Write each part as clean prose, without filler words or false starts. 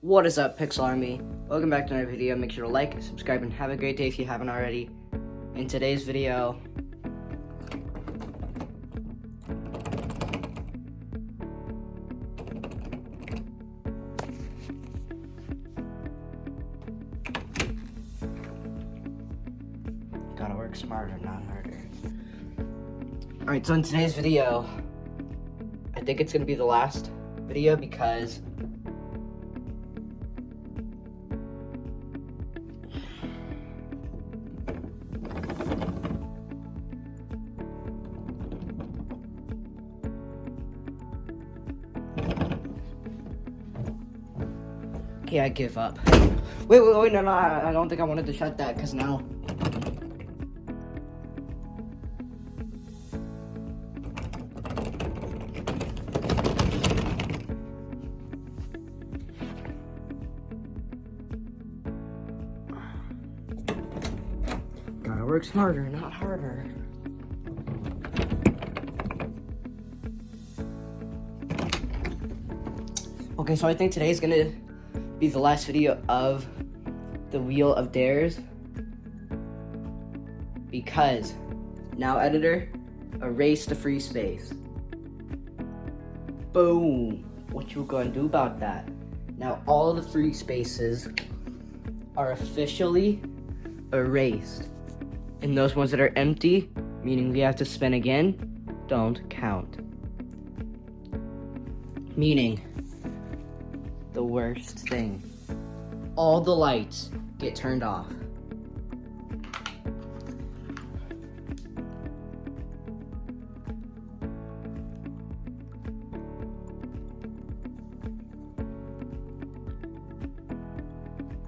What is up, Pixel Army? Welcome back to another video. Make sure to like, subscribe, and have a great day if you haven't already. In today's video, gotta work smarter, not harder. Alright, so in today's video, I think it's gonna be the last video because okay, I give up. Wait, no, I don't think I wanted to shut that, because now... Gotta work smarter, not harder. Okay, so I think today's gonna be the last video of the Wheel of Dares, because now editor, erase the free space. Boom. What you gonna do about that? Now all the free spaces are officially erased, and those ones that are empty, meaning we have to spin again, don't count. Meaning the worst thing, all the lights get turned off.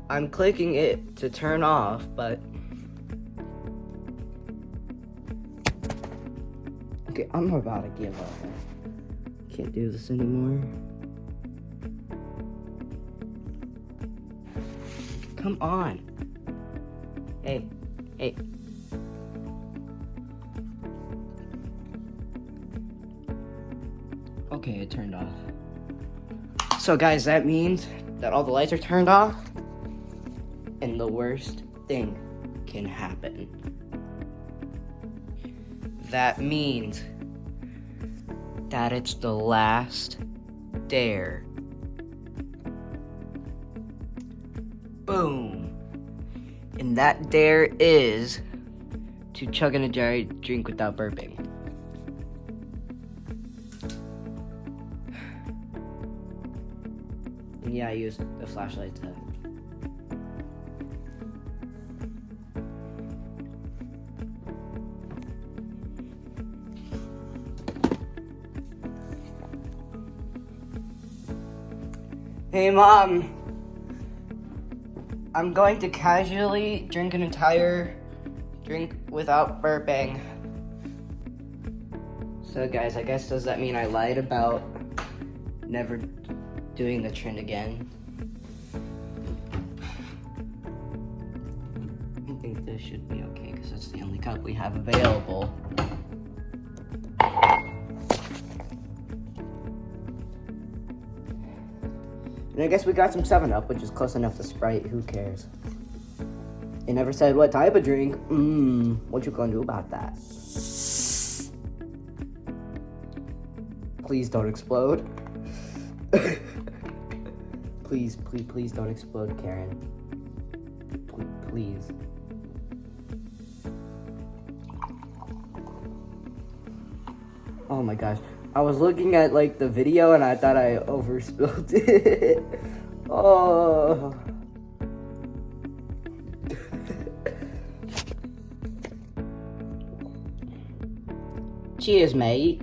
I'm clicking it to turn off, but okay, I'm about to give up. Can't do this anymore. Come on. Hey. Okay, it turned off. So guys, that means that all the lights are turned off, and the worst thing can happen. That means that it's the last dare. Boom. And that dare is to chug in a jar drink without burping. And yeah, I used the flashlight to... Hey, Mom. I'm going to casually drink an entire drink without burping. So guys, I guess, does that mean I lied about never doing the trend again? I think this should be okay, because it's the only cup we have available. And I guess we got some 7-Up, which is close enough to Sprite. Who cares? It never said what type of drink. What you gonna do about that? Please don't explode. Please don't explode, Karen. Please. Oh my gosh. I was looking at like the video and I thought I overspilled it. Oh. Cheers, mate.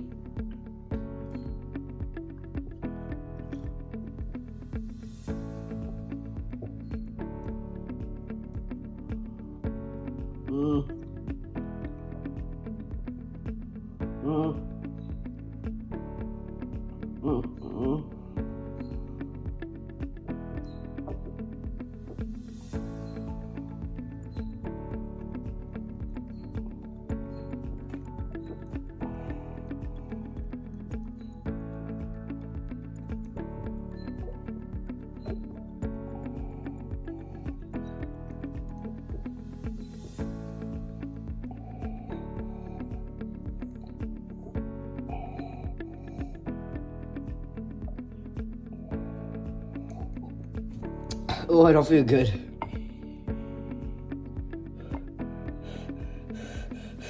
Oh, I don't feel good.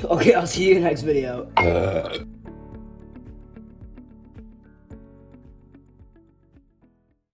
Okay, I'll see you in the next video.